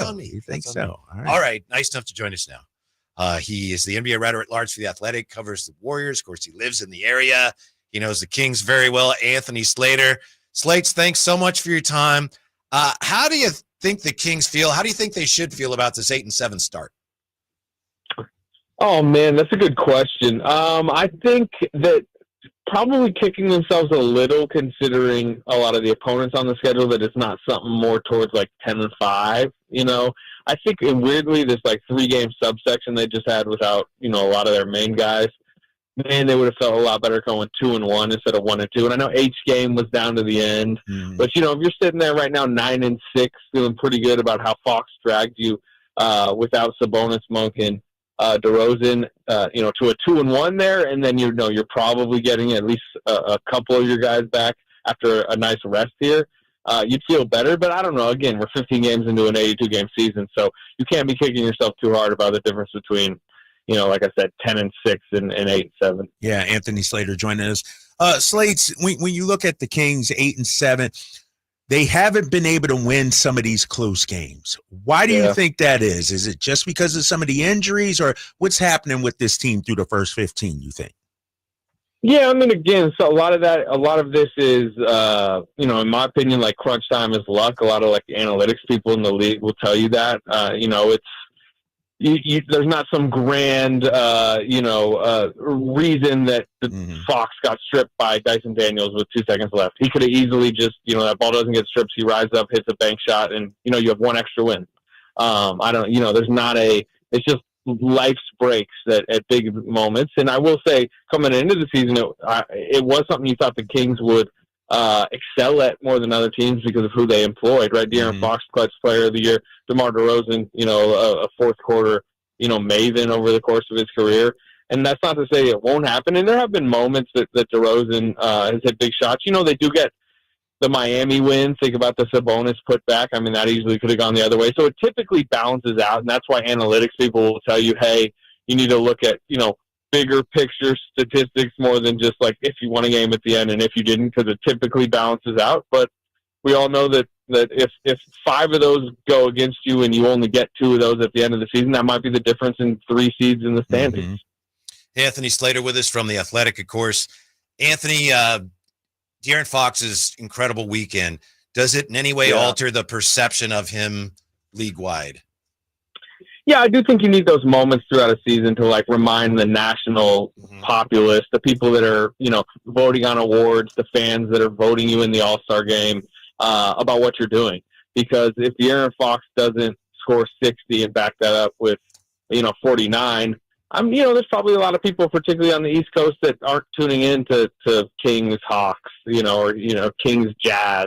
on me. You think That's so? on me. All right. All right. Nice enough to join us now. He is the NBA writer at large for The Athletic, covers the Warriors. Of course, he lives in the area. He knows the Kings very well. Anthony Slater. Slates, thanks so much for your time. How do you think the Kings feel? How do you think they should feel about this 8-7 start? Oh, man, that's a good question. I think that probably kicking themselves a little considering a lot of the opponents on the schedule, that it's not something more towards like 10-5, you know. I think weirdly this like 3-game subsection they just had without, you know, a lot of their main guys, man, they would have felt a lot better going 2-1 instead of 1-2. And I know H game was down to the end, but you know, if you're sitting there right now 9-6, feeling pretty good about how Fox dragged you without Sabonis, Monk, DeRozan, you know, to a 2-1 there, and then you know you're probably getting at least a couple of your guys back after a nice rest here. You'd feel better, but I don't know. Again, we're 15 games into an 82-game season, so you can't be kicking yourself too hard about the difference between, you know, like I said, 10-6 and 8-7. Yeah, Anthony Slater joining us. Slates, when you look at the Kings 8-7. They haven't been able to win some of these close games. Why do you think that is? Is it just because of some of the injuries, or what's happening with this team through the first 15, you think? Yeah, I mean, again, so a lot of this is, you know, in my opinion, like crunch time is luck. A lot of like analytics people in the league will tell you that. You know, it's, there's not some grand, you know, reason that Fox got stripped by Dyson Daniels with 2 seconds left. He could have easily just, you know, that ball doesn't get stripped. He rises up, hits a bank shot, and, you know, you have one extra win. I don't, you know, there's not it's just life's breaks at big moments. And I will say, coming into the season, it was something you thought the Kings would excel at more than other teams because of who they employed, right? DeAaron Foxs, clutch player of the year. DeMar DeRozan, you know, a fourth quarter, you know, maven over the course of his career. And that's not to say it won't happen. And there have been moments that DeRozan has hit big shots. You know, they do get the Miami win. Think about the Sabonis putback. I mean, that easily could have gone the other way. So it typically balances out. And that's why analytics people will tell you, hey, you need to look at, you know, bigger picture statistics more than just like if you won a game at the end and if you didn't, because it typically balances out. But we all know that if 5 of those go against you and you only get 2 of those at the end of the season, that might be the difference in 3 seeds in the standings. Anthony Slater with us from The Athletic, of course. Anthony, DeAaron Fox's incredible weekend, does it in any way alter the perception of him league-wide? Yeah, I do think you need those moments throughout a season to like remind the national populace, the people that are, you know, voting on awards, the fans that are voting you in the All-Star game, about what you're doing. Because if DeAaron Fox doesn't score 60 and back that up with, you know, 49, you know, there's probably a lot of people, particularly on the East Coast, that aren't tuning in to Kings Hawks, you know, or, you know, Kings Jazz.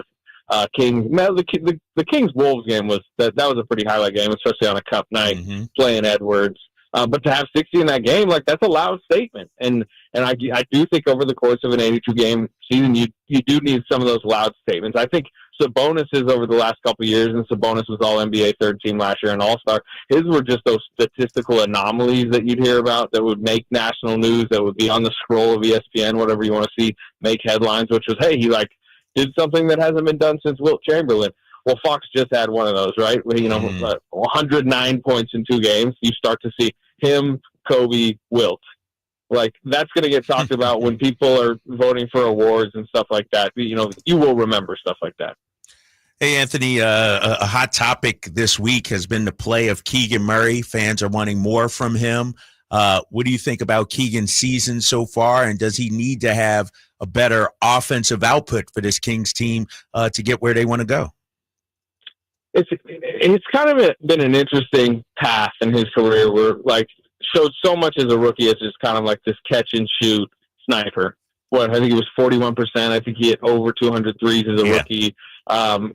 Kings. The Kings Wolves game was that was a pretty highlight game, especially on a cup night, playing Edwards. But to have 60 in that game, like, that's a loud statement. And I do think over the course of an 82 game season, you do need some of those loud statements. I think Sabonis is over the last couple of years, and Sabonis was all NBA third team last year and All-Star. His were just those statistical anomalies that you'd hear about that would make national news, that would be on the scroll of ESPN, whatever you want to see, make headlines, which was, hey, he like did something that hasn't been done since Wilt Chamberlain. Well, Fox just had one of those, right? You know, 109 points in 2 games. You start to see him, Kobe, Wilt. Like, that's going to get talked about when people are voting for awards and stuff like that. You know, you will remember stuff like that. Hey, Anthony, a hot topic this week has been the play of Keegan Murray. Fans are wanting more from him. What do you think about Keegan's season so far, and does he need to have a better offensive output for this Kings team to get where they want to go? It's kind of been an interesting path in his career where, like, showed so much as a rookie as just kind of like this catch and shoot sniper. I think it was 41%. I think he hit over 200 threes as a rookie.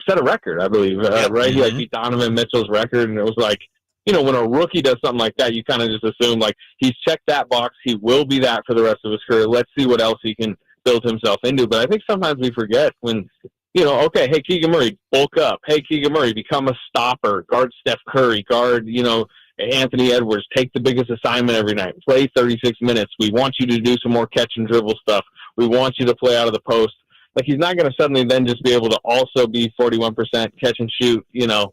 Set a record, I believe, right? He like beat Donovan Mitchell's record, and it was like, you know, when a rookie does something like that, you kind of just assume, like, he's checked that box. He will be that for the rest of his career. Let's see what else he can build himself into. But I think sometimes we forget when, you know, okay, hey, Keegan Murray, bulk up. Hey, Keegan Murray, become a stopper. Guard Steph Curry. Guard, you know, Anthony Edwards. Take the biggest assignment every night. Play 36 minutes. We want you to do some more catch and dribble stuff. We want you to play out of the post. Like, he's not going to suddenly then just be able to also be 41% catch and shoot, you know,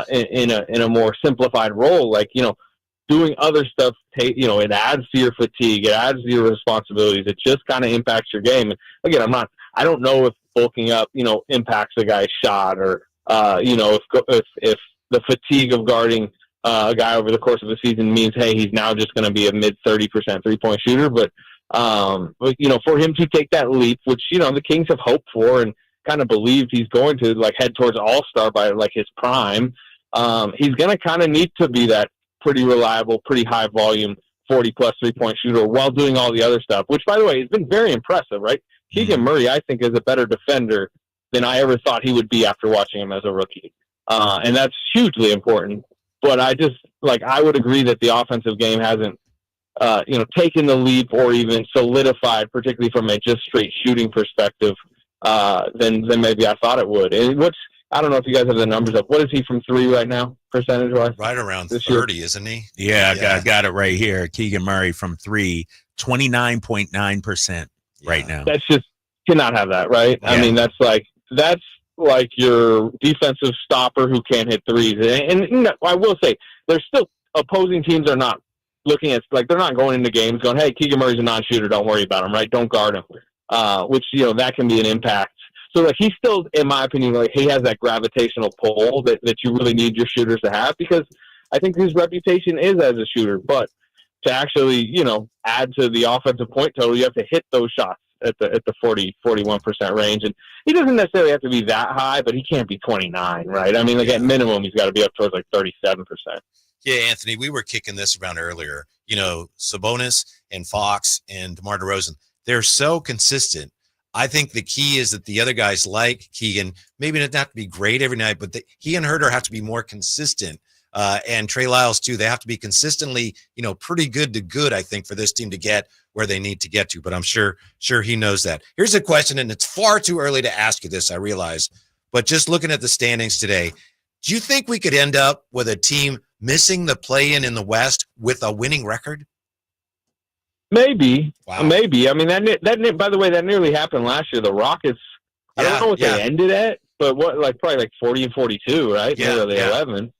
in a more simplified role, like, doing other stuff, it adds to your fatigue, it adds to your responsibilities, it just kind of impacts your game. And again, I don't know if bulking up, impacts a guy's shot, or if the fatigue of guarding a guy over the course of the season means, hey, he's now just going to be a mid 30% 3-point shooter. But for him to take that leap, which the Kings have hoped for and kind of believed he's going to, like, head towards All-Star by like his prime, he's going to kind of need to be that pretty reliable, pretty high volume 40-plus 3-point shooter while doing all the other stuff, which, by the way, has been very impressive, right? Keegan Murray, I think, is a better defender than I ever thought he would be after watching him as a rookie. And that's hugely important. But I would agree that the offensive game hasn't, taken the leap or even solidified, particularly from a just straight shooting perspective, than maybe I thought it would. And I don't know if you guys have the numbers up. What is he from three right now, percentage-wise? Right around 30, isn't he? Yeah, I got it right here. Keegan Murray from three, 29.9% right now. That's just cannot have that, right? Yeah. I mean, that's like your defensive stopper who can't hit threes. And I will say, there's still opposing teams are not looking at, like, they're not going into games going, hey, Keegan Murray's a non-shooter, don't worry about him, right? Don't guard him, which, that can be an impact. So, like, he's still, in my opinion, like, he has that gravitational pull that you really need your shooters to have, because I think his reputation is as a shooter. But to actually, add to the offensive point total, you have to hit those shots at the 40-41% range. And he doesn't necessarily have to be that high, but he can't be 29, right? I mean, like, at minimum, he's got to be up towards like 37%. Yeah, Anthony, we were kicking this around earlier. Sabonis and Fox and DeMar DeRozan, they're so consistent. I think the key is that the other guys like Keegan, maybe not to be great every night, but he and Herter have to be more consistent. And Trey Lyles, too. They have to be consistently, pretty good to good, I think, for this team to get where they need to get to. But I'm sure he knows that. Here's a question, and it's far too early to ask you this, I realize. But just looking at the standings today, do you think we could end up with a team missing the play-in in the West with a winning record? Maybe. Wow. Maybe. I mean, that by the way, that nearly happened last year. The Rockets, I don't know what they ended at, but probably like 40 and 42, right? Yeah. The 11.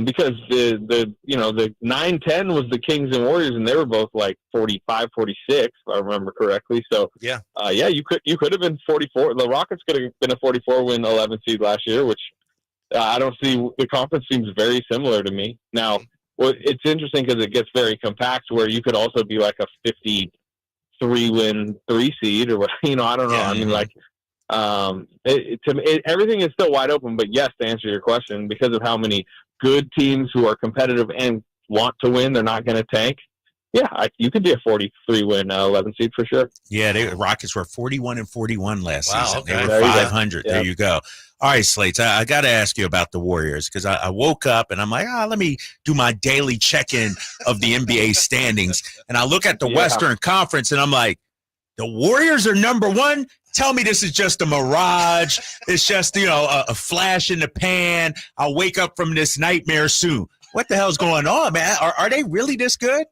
Because the 9-10 was the Kings and Warriors, and they were both like 45, 46, if I remember correctly. So you could have been 44. The Rockets could have been a 44-win 11 seed last year, which I don't see. The conference seems very similar to me. Now, it's interesting because it gets very compact, where you could also be like a 53-win 3 seed, or what. I don't know. I mean, like. Everything is still wide open, but yes, to answer your question, because of how many good teams who are competitive and want to win, they're not going to tank. Yeah, you could be a 43-win 11 seed for sure. Yeah, the Rockets were 41 and 41 last season. Okay. They were 500. There you go. All right, Slates, I got to ask you about the Warriors, because I woke up and I'm like, let me do my daily check-in of the NBA standings. And I look at the Western Conference and I'm like, the Warriors are number one? Tell me this is just a mirage. It's just, a flash in the pan. I'll wake up from this nightmare soon. What the hell's going on, man? Are they really this good?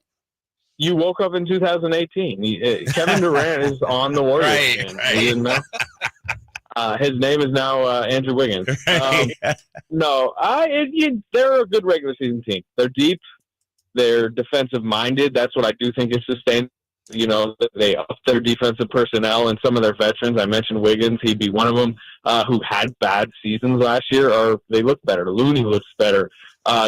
You woke up in 2018. Kevin Durant is on the Warriors. Right. His name is now Andrew Wiggins. No, they're a good regular season team. They're deep. They're defensive-minded. That's what I do think is sustained. They up their defensive personnel and some of their veterans. I mentioned Wiggins. He'd be one of them who had bad seasons last year, or they look better. Looney looks better.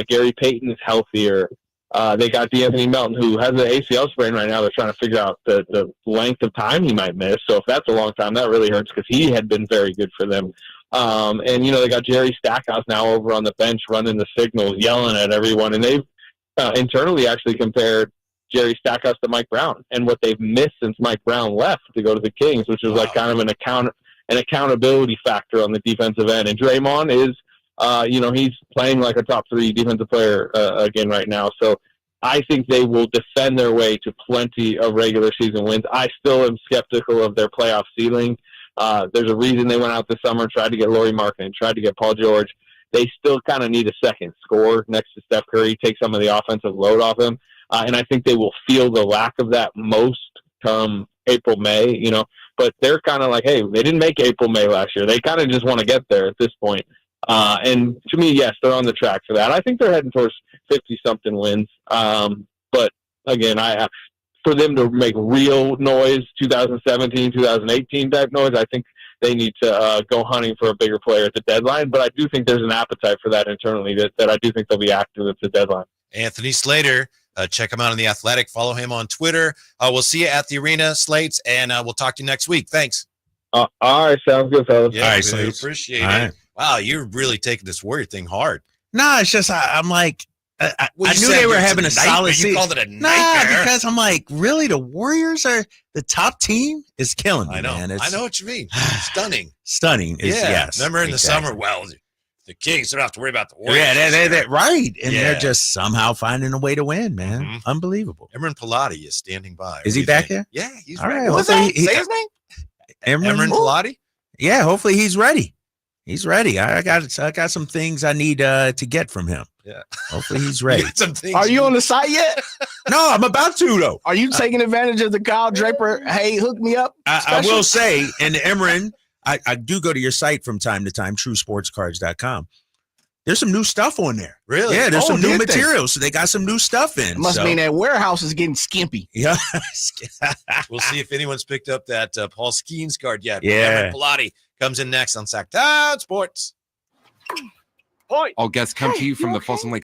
Gary Payton is healthier. They got DeAnthony Melton, who has an ACL sprain right now. They're trying to figure out the length of time he might miss. So if that's a long time, that really hurts, because he had been very good for them. And, they got Jerry Stackhouse now over on the bench running the signals, yelling at everyone. And they've internally actually compared Jerry Stackhouse to Mike Brown, and what they've missed since Mike Brown left to go to the Kings, which is like kind of an accountability factor on the defensive end. And Draymond is, he's playing like a top 3 defensive player again right now. So I think they will defend their way to plenty of regular season wins. I still am skeptical of their playoff ceiling. There's a reason they went out this summer and tried to get Lauri Markkanen, tried to get Paul George. They still kind of need a second scorer next to Steph Curry, take some of the offensive load off him. And I think they will feel the lack of that most come April, May, but they're kind of like, hey, they didn't make April, May last year. They kind of just want to get there at this point. And to me, yes, they're on the track for that. I think they're heading towards 50-something wins. But again, for them to make real noise, 2017, 2018 type noise, I think they need to go hunting for a bigger player at the deadline. But I do think there's an appetite for that internally that I do think they'll be active at the deadline. Anthony Slater, check him out on The Athletic. Follow him on Twitter. We'll see you at the arena, Slates, and we'll talk to you next week. Thanks. All right, sounds good, fellas. Yeah, all right, really Slates. appreciate it. Right. Wow, you're really taking this Warrior thing hard. No, it's just I'm like, I Well, you knew said they were it's having a solid You season. called it a Nah, nightmare. because I'm like, really, the Warriors are the top team is killing me. I know. Man. I know what you mean. Stunning. Stunning. Is, Yeah. yes. Remember in the exactly. summer, well, the Kings don't have to worry about the Warriors. Yeah, they're right, and Yeah. they're just somehow finding a way to win, man. Mhm. Unbelievable. Emran Pilati is standing by. Is he What do you back think? here? Yeah, he's All ready. right, What's hopefully that? he- Say his name? Emran, Emran Pilati? yeah, hopefully he's ready. He's ready. I got some things I need to get from him. Yeah. Hopefully he's You ready. got some things Are you on the site yet? No, I'm about to though. Are you taking advantage of the Kyle Draper? Hey, hook me up. I special? will say, and Emran, I do go to your site from time to time, truesportscards.com. There's some new stuff on there. Really? Yeah, there's Oh, some new did they? materials. So they got some new stuff in. It must so. mean that warehouse is getting skimpy. Yeah. We'll see if anyone's picked up that Paul Skeens card yet. Yeah. Emran Pilati comes in next on Sactown Sports. All guests come to you from the Folsom Lake